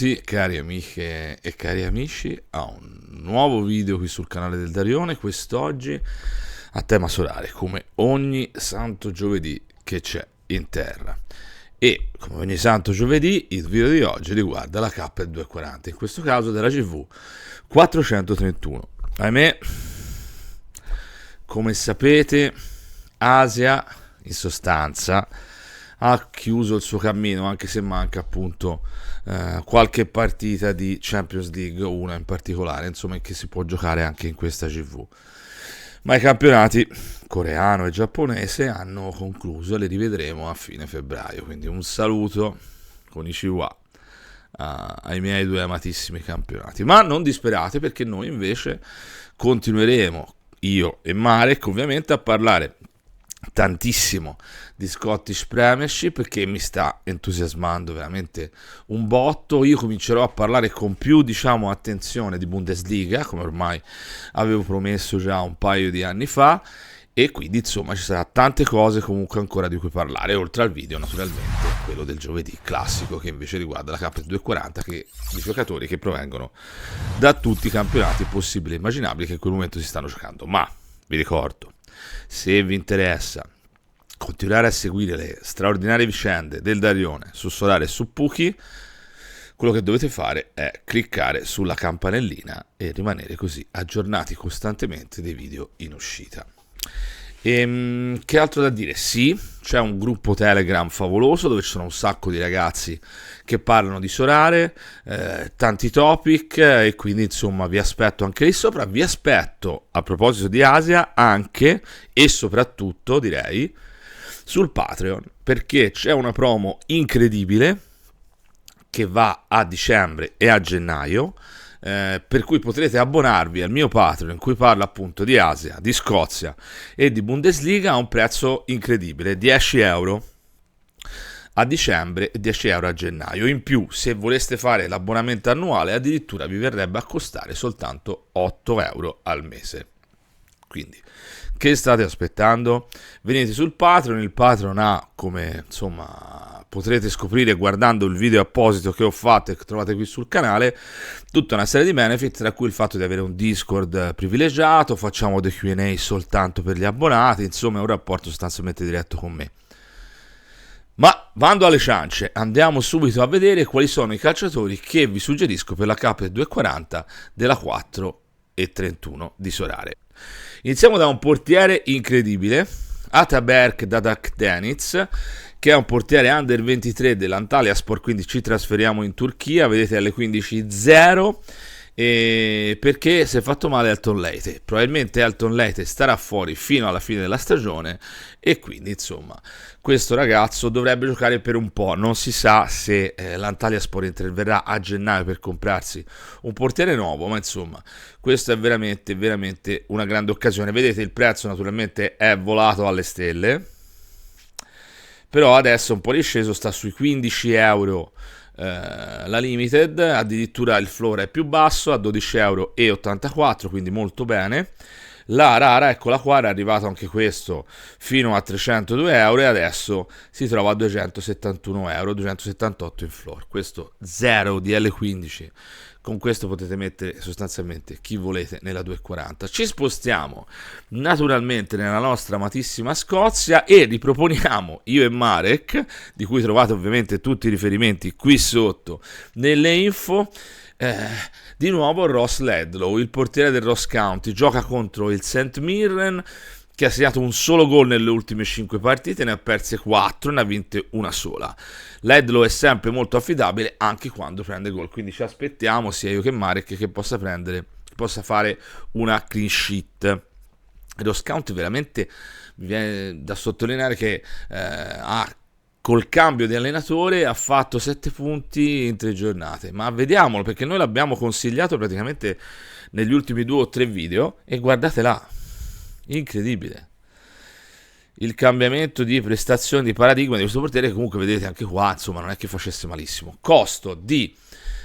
Benvenuti cari amiche e cari amici a un nuovo video qui sul canale del Darione, quest'oggi a tema solare, come ogni santo giovedì che c'è in terra. E come ogni santo giovedì il video di oggi riguarda la K240, in questo caso della CV 431. Ahimè, come sapete, Asia in sostanza ha chiuso il suo cammino, anche se manca appunto qualche partita di Champions League, una in particolare, insomma, che si può giocare anche in questa CV. Ma i campionati coreano e giapponese hanno concluso e li rivedremo a fine febbraio, quindi un saluto con Ichiwa ai miei due amatissimi campionati. Ma non disperate, perché noi invece continueremo, io e Marek ovviamente, a parlare tantissimo di Scottish Premiership, che mi sta entusiasmando veramente un botto. Io comincerò a parlare con più, attenzione di Bundesliga, come ormai avevo promesso già un paio di anni fa, e quindi insomma ci sarà tante cose comunque ancora di cui parlare, oltre al video naturalmente quello del giovedì classico, che invece riguarda la K240, che di giocatori che provengono da tutti i campionati possibili e immaginabili che in quel momento si stanno giocando. Ma vi ricordo, se vi interessa continuare a seguire le straordinarie vicende del Darione su Solare e su Puki, quello che dovete fare è cliccare sulla campanellina e rimanere così aggiornati costantemente dei video in uscita. Che altro da dire? Sì, c'è un gruppo Telegram favoloso dove ci sono un sacco di ragazzi che parlano di Solare, tanti topic, e quindi insomma vi aspetto anche lì sopra. Vi aspetto, a proposito di Asia, anche e soprattutto direi sul Patreon, perché c'è una promo incredibile che va a dicembre e a gennaio, per cui potrete abbonarvi al mio Patreon, in cui parlo appunto di Asia, di Scozia e di Bundesliga, a un prezzo incredibile, 10 euro a dicembre e 10 euro a gennaio. In più, se voleste fare l'abbonamento annuale, addirittura vi verrebbe a costare soltanto 8 euro al mese. Quindi, che state aspettando? Venite sul Patreon. Il Patreon ha, come insomma potrete scoprire guardando il video apposito che ho fatto e che trovate qui sul canale, tutta una serie di benefit, tra cui il fatto di avere un Discord privilegiato, facciamo dei Q&A soltanto per gli abbonati, insomma è un rapporto sostanzialmente diretto con me. Ma bando alle ciance, andiamo subito a vedere quali sono i calciatori che vi suggerisco per la K240 della 431 di Solare. Iniziamo da un portiere incredibile, Ataberk Dadakdeniz, che è un portiere under 23 dell'Antalyaspor, quindi ci trasferiamo in Turchia. Vedete L15-0, perché si è fatto male Elton Leite. Probabilmente Elton Leite starà fuori fino alla fine della stagione e quindi insomma questo ragazzo dovrebbe giocare per un po'. Non si sa se l'Antalyaspor interverrà a gennaio per comprarsi un portiere nuovo, ma insomma questo è veramente veramente una grande occasione. Vedete, il prezzo naturalmente è volato alle stelle, però adesso è un po' risceso, sta sui 15 euro la limited, addirittura il floor è più basso a 12,84 euro, quindi molto bene. La rara, eccola qua, era arrivato anche questo fino a 302 euro e adesso si trova a 271 euro, 278 in floor. Questo 0 di L15, con questo potete mettere sostanzialmente chi volete nella 240. Ci spostiamo naturalmente nella nostra amatissima Scozia e riproponiamo io e Marek, di cui trovate ovviamente tutti i riferimenti qui sotto nelle info, di nuovo Ross Laidlaw, il portiere del Ross County. Gioca contro il St. Mirren, che ha segnato un solo gol nelle ultime 5 partite, ne ha perse 4, ne ha vinte una sola. Laidlaw è sempre molto affidabile anche quando prende gol, quindi ci aspettiamo, sia io che Marek, che possa fare una clean sheet. Ross County veramente mi viene da sottolineare che col cambio di allenatore ha fatto 7 punti in 3 giornate, ma vediamolo, perché noi l'abbiamo consigliato praticamente negli ultimi 2 o 3 video e guardate là, incredibile il cambiamento di prestazione, di paradigma di questo portiere, che comunque vedete anche qua, insomma non è che facesse malissimo. Costo di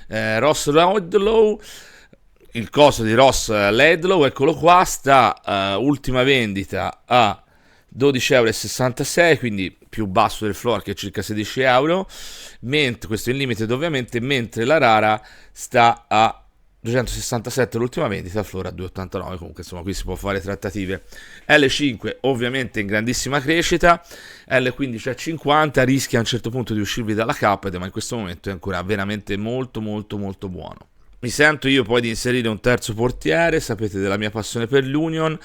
Ross Laidlaw, il costo di Ross Laidlaw, eccolo qua, sta ultima vendita a 12,66 euro, quindi più basso del floor, che è circa 16 euro, mentre questo è il limited ovviamente, mentre la rara sta a 267 l'ultima vendita, il floor a 289. Comunque insomma qui si può fare trattative. L5 ovviamente in grandissima crescita, L15 a 50, rischia a un certo punto di uscirvi dalla caped, ma in questo momento è ancora veramente molto molto molto buono. Mi sento io poi di inserire un terzo portiere, sapete della mia passione per l'Union,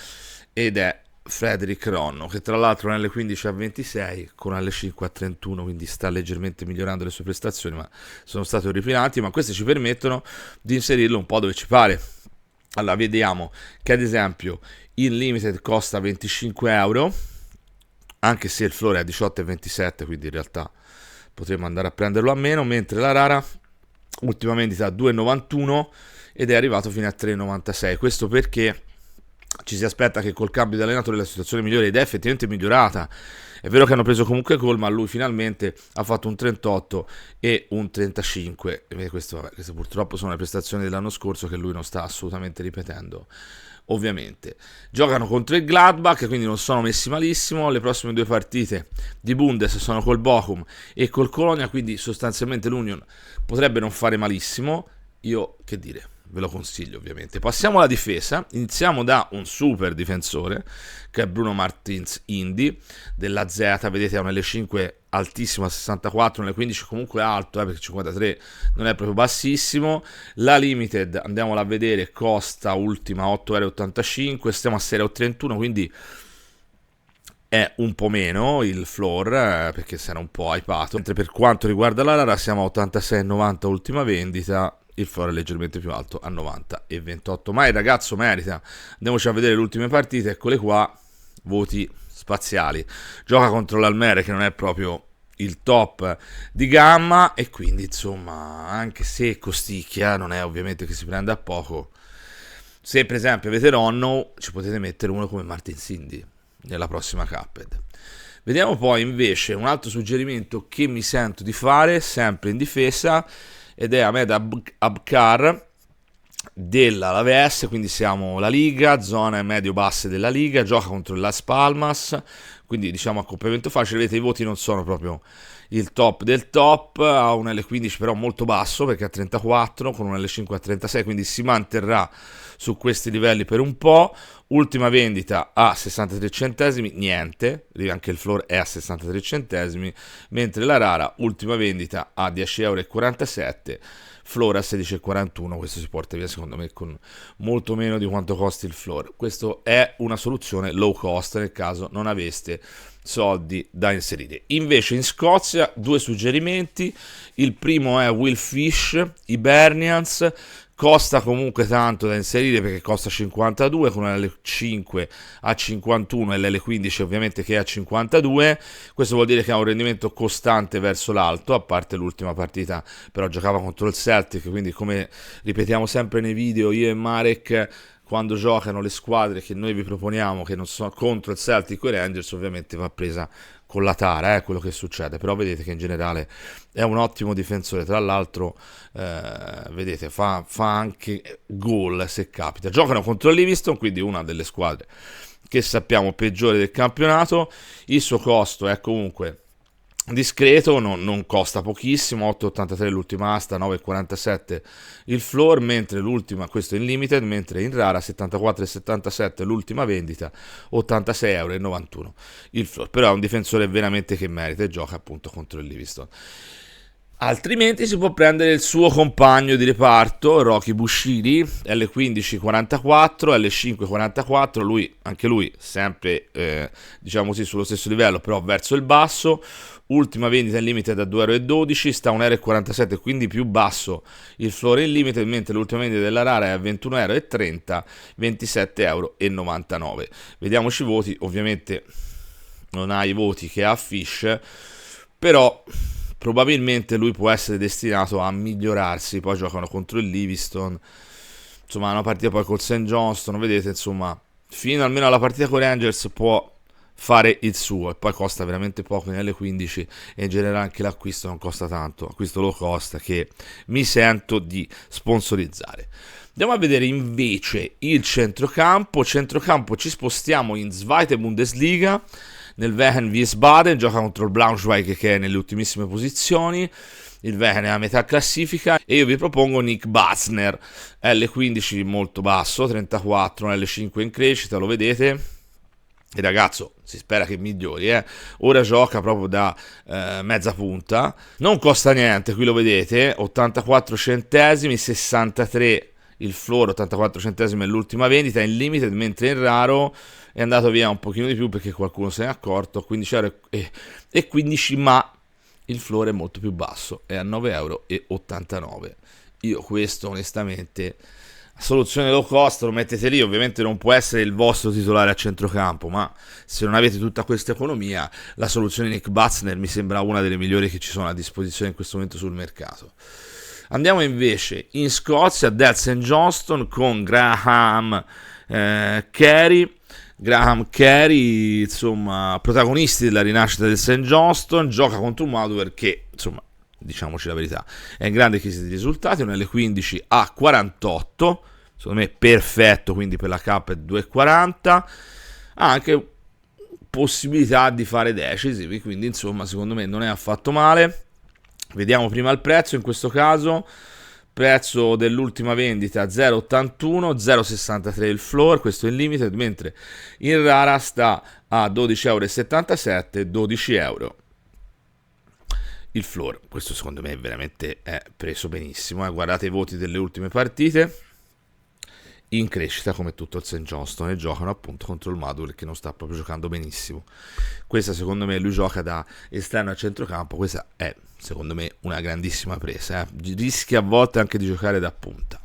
ed è Frederick Ronno, che tra l'altro nell'L15 a 26 con L5 a 31, quindi sta leggermente migliorando le sue prestazioni, ma sono stati orripilati. Ma questi ci permettono di inserirlo un po' dove ci pare. Allora vediamo che ad esempio il limited costa 25 euro, anche se il floor è a 18,27, quindi in realtà potremmo andare a prenderlo a meno, mentre la rara ultima vendita a 2,91 ed è arrivato fino a 3,96. Questo perché ci si aspetta che col cambio di allenatore la situazione migliori, ed è effettivamente migliorata. È vero che hanno preso comunque Cole, ma lui finalmente ha fatto un 38 e un 35. E queste purtroppo sono le prestazioni dell'anno scorso che lui non sta assolutamente ripetendo. Ovviamente giocano contro il Gladbach, quindi non sono messi malissimo. Le prossime due partite di Bundes sono col Bochum e col Colonia, quindi sostanzialmente l'Union potrebbe non fare malissimo. Io che dire, ve lo consiglio ovviamente. Passiamo alla difesa, iniziamo da un super difensore che è Bruno Martins Indy della Z, vedete ha un L5 altissimo a 64, un L15 comunque alto, perché 53 non è proprio bassissimo. La limited, andiamola a vedere, costa ultima 8,85 €, stiamo a 6,31 €, quindi è un po' meno il floor, perché si era un po' hypato. Mentre per quanto riguarda la rara siamo a 86,90 ultima vendita, il floor è leggermente più alto a 90,28, ma il ragazzo merita. Andiamoci a vedere le ultime partite, eccole qua, voti spaziali. Gioca contro l'Almere, che non è proprio il top di gamma, e quindi insomma, anche se costicchia, non è ovviamente che si prende a poco. Se per esempio avete Ronno, ci potete mettere uno come Martin Cindy nella prossima Cuphead. Vediamo poi invece un altro suggerimento che mi sento di fare, sempre in difesa, ed è Ahmed Abkar della Alaves, quindi siamo la Liga, zone medio-basse della Liga, gioca contro il Las Palmas, quindi diciamo accoppiamento facile. Vedete, i voti non sono proprio il top del top, ha un L15 però molto basso perché ha 34, con un L5 a 36, quindi si manterrà su questi livelli per un po'. Ultima vendita a 63 centesimi, niente, anche il floor è a 63 centesimi, mentre la rara ultima vendita a 10,47 €, floor a 16,41. Questo si porta via secondo me con molto meno di quanto costi il floor. Questo è una soluzione low cost nel caso non aveste soldi da inserire. Invece in Scozia due suggerimenti. Il primo è Will Fish Hibernians, costa comunque tanto da inserire perché costa 52 con l'L5 a 51 e l'L15 ovviamente che è a 52. Questo vuol dire che ha un rendimento costante verso l'alto, a parte l'ultima partita però giocava contro il Celtic, quindi come ripetiamo sempre nei video io e Marek, quando giocano le squadre che noi vi proponiamo che non sono contro il Celtic o i Rangers, ovviamente va presa con la tara, quello che succede. Però vedete che in generale è un ottimo difensore, tra l'altro vedete fa anche gol se capita. Giocano contro il Livingston, quindi una delle squadre che sappiamo peggiore del campionato. Il suo costo è comunque discreto, non costa pochissimo, 8,83 l'ultima asta, 9,47 il floor, mentre l'ultima, questo è in limited, mentre in rara 74,77 l'ultima vendita, 86,91 € il floor. Però è un difensore veramente che merita e gioca appunto contro il Livingston. Altrimenti si può prendere il suo compagno di reparto, Rocky Bushiri, L15 44, L5 44, anche lui sempre diciamo così sullo stesso livello però verso il basso. Ultima vendita in limited a 2,12 €, sta a 1,47 €, quindi più basso il floor in limited, mentre l'ultima vendita della rara è a 21,30 €, 27,99 €. Vediamoci i voti, ovviamente non ha i voti che ha Fish, però probabilmente lui può essere destinato a migliorarsi. Poi giocano contro il Livingston, insomma una partita poi col St. Johnston, vedete, insomma fino almeno alla partita con i Rangers può fare il suo, e poi costa veramente poco in L15 e in generale anche l'acquisto non costa tanto, acquisto low cost che mi sento di sponsorizzare. Andiamo a vedere invece il centrocampo ci spostiamo in Zweite Bundesliga nel Wehen Wiesbaden, gioca contro il Braunschweig che è nelle ultimissime posizioni. Il Wehen è a metà classifica e io vi propongo Nick Batzner, L15 molto basso, 34, L5 in crescita, lo vedete. Il ragazzo si spera che migliori, ora gioca proprio da mezza punta, non costa niente, qui lo vedete, 84 centesimi, 63 il floor, 84 centesimi è l'ultima vendita, in limited, mentre in raro è andato via un pochino di più perché qualcuno se ne è accorto, 15 euro e 15, ma il floor è molto più basso, è a 9,89 euro. Io questo onestamente, soluzione low cost, lo mettete lì, ovviamente non può essere il vostro titolare a centrocampo, ma se non avete tutta questa economia, la soluzione Nick Batzner mi sembra una delle migliori che ci sono a disposizione in questo momento sul mercato. Andiamo invece in Scozia, Del St. Johnstone con Graham Carey. Graham Carey, insomma, protagonisti della rinascita del St. Johnstone, gioca contro un Motherwell che, insomma, diciamoci la verità, è in grande crisi di risultati, un L15 a 48, secondo me perfetto, quindi per la K è 2,40, ha anche possibilità di fare decisivi, quindi insomma secondo me non è affatto male. Vediamo prima il prezzo, in questo caso prezzo dell'ultima vendita 0,81, 0,63 il floor, questo è il limited, mentre in rara sta a 12,77 €, 12 euro il floor. Questo secondo me veramente è preso benissimo, guardate i voti delle ultime partite, in crescita come tutto il St. Johnstone, e giocano appunto contro il Motherwell che non sta proprio giocando benissimo. Questa secondo me, lui gioca da esterno a centrocampo, questa è secondo me una grandissima presa, rischia a volte anche di giocare da punta.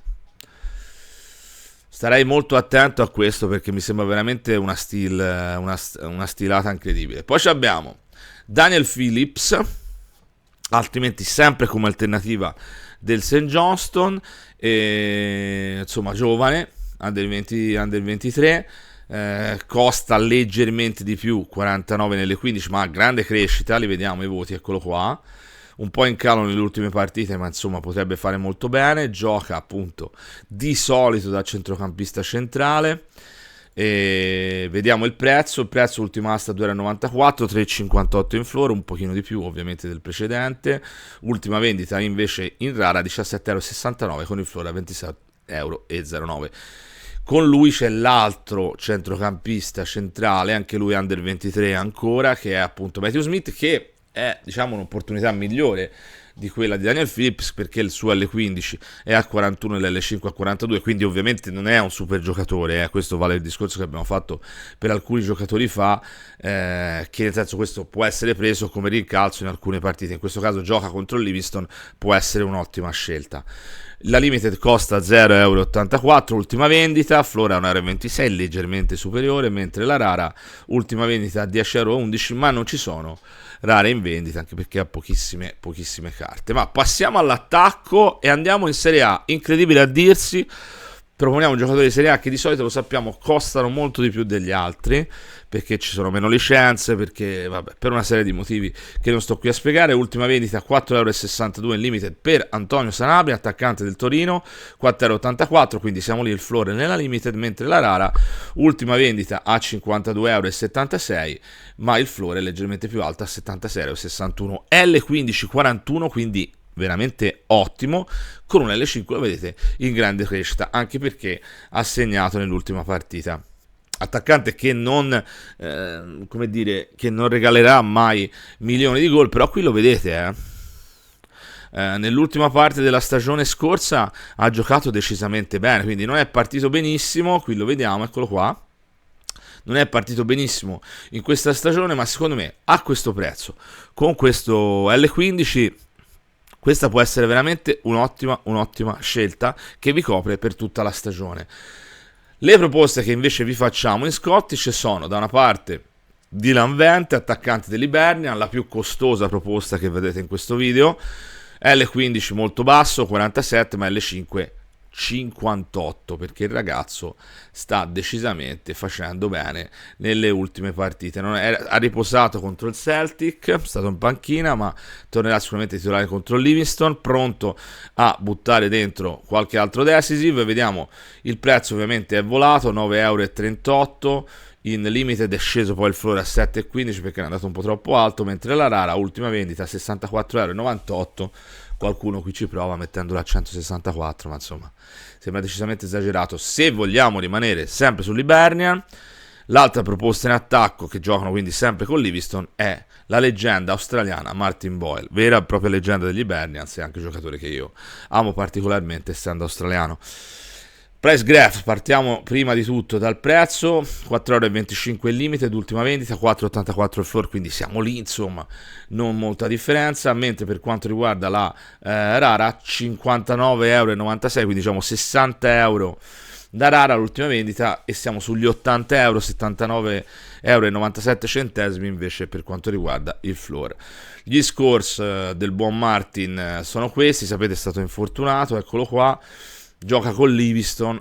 Starei molto attento a questo perché mi sembra veramente una stilata incredibile. Poi abbiamo Daniel Phillips, altrimenti sempre come alternativa del St. Johnstone, insomma giovane, under 23, costa leggermente di più, 49 nelle 15, ma ha grande crescita, li vediamo i voti, eccolo qua, un po' in calo nelle ultime partite, ma insomma potrebbe fare molto bene, gioca appunto di solito da centrocampista centrale. E vediamo il prezzo ultima asta 2,94, 3,58 in floor, un pochino di più ovviamente del precedente, ultima vendita invece in rara 17,69 € con il floor a 26,09 €. Con lui c'è l'altro centrocampista centrale, anche lui under 23 ancora, che è appunto Matthew Smith, che è diciamo un'opportunità migliore di quella di Daniel Phillips perché il suo L15 è a 41 e l'L5 a 42, quindi ovviamente non è un super giocatore, questo vale il discorso che abbiamo fatto per alcuni giocatori fa, che nel senso questo può essere preso come rincalzo in alcune partite, in questo caso gioca contro il Livingston, può essere un'ottima scelta. La limited costa 0,84 €, ultima vendita, floor a 1,26 €, leggermente superiore, mentre la rara ultima vendita a 10,11 €, ma non ci sono rare in vendita anche perché ha pochissime carte. Ma passiamo all'attacco e andiamo in Serie A. Incredibile a dirsi, proponiamo giocatori di Serie A che di solito lo sappiamo costano molto di più degli altri perché ci sono meno licenze, perché vabbè, per una serie di motivi che non sto qui a spiegare. Ultima vendita 4,62 € in limited per Antonio Sanabria, attaccante del Torino, 4,84 €, quindi siamo lì il floor nella limited, mentre la rara ultima vendita a 52,76 €, ma il floor è leggermente più alto a 76,61 €. L15 41, quindi veramente ottimo, con un L5 lo vedete in grande crescita, anche perché ha segnato nell'ultima partita. Attaccante che non come dire, che non regalerà mai milioni di gol, però qui lo vedete, nell'ultima parte della stagione scorsa ha giocato decisamente bene, quindi non è partito benissimo, qui lo vediamo, eccolo qua, non è partito benissimo in questa stagione, ma secondo me a questo prezzo, con questo L15, questa può essere veramente un'ottima scelta che vi copre per tutta la stagione. Le proposte che invece vi facciamo in Scottish sono da una parte Dylan Vente, attaccante dell'Hibernian, la più costosa proposta che vedete in questo video, L15 molto basso, 47, ma L5 58, perché il ragazzo sta decisamente facendo bene nelle ultime partite. Ha riposato contro il Celtic, è stato in panchina, ma tornerà sicuramente a titolare contro il Livingston, pronto a buttare dentro qualche altro decisive. Vediamo il prezzo, ovviamente è volato, 9,38 € in Limited è sceso poi il floor a 7,15 perché è andato un po' troppo alto, mentre la rara, ultima vendita, a 64,98 €. Qualcuno qui ci prova mettendola a 164, ma insomma sembra decisamente esagerato. Se vogliamo rimanere sempre sull'Hibernian, l'altra proposta in attacco, che giocano quindi sempre con Livingston, è la leggenda australiana Martin Boyle, vera e propria leggenda degli Hibernians e anche giocatore che io amo particolarmente essendo australiano. Price graph, partiamo prima di tutto dal prezzo, 4,25 € il limite d'ultima vendita, 4,84 il floor, quindi siamo lì, insomma, non molta differenza, mentre per quanto riguarda la rara, 59,96 €, quindi diciamo 60 € da rara l'ultima vendita e siamo sugli 80 €, 79,97 € invece per quanto riguarda il floor. Gli scores del buon Martin sono questi, sapete è stato infortunato, eccolo qua. Gioca con Livingston,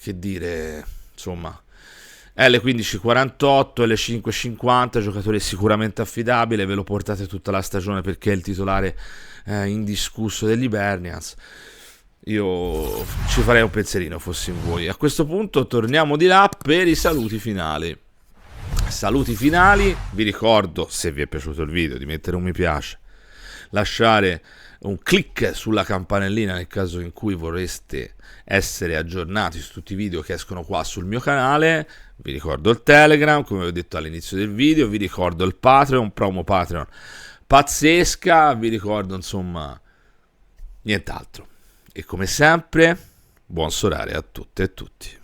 che dire, insomma, L15,48, L5,50, giocatore sicuramente affidabile, ve lo portate tutta la stagione perché è il titolare indiscusso degli Hibernians. Io ci farei un pensierino fossi in voi. A questo punto torniamo di là per i saluti finali. Saluti finali, vi ricordo, se vi è piaciuto il video, di mettere un mi piace, lasciare un click sulla campanellina nel caso in cui vorreste essere aggiornati su tutti i video che escono qua sul mio canale. Vi ricordo il Telegram, come vi ho detto all'inizio del video, vi ricordo il Patreon, promo Patreon pazzesca, vi ricordo insomma nient'altro. E come sempre, buon sorare a tutte e tutti.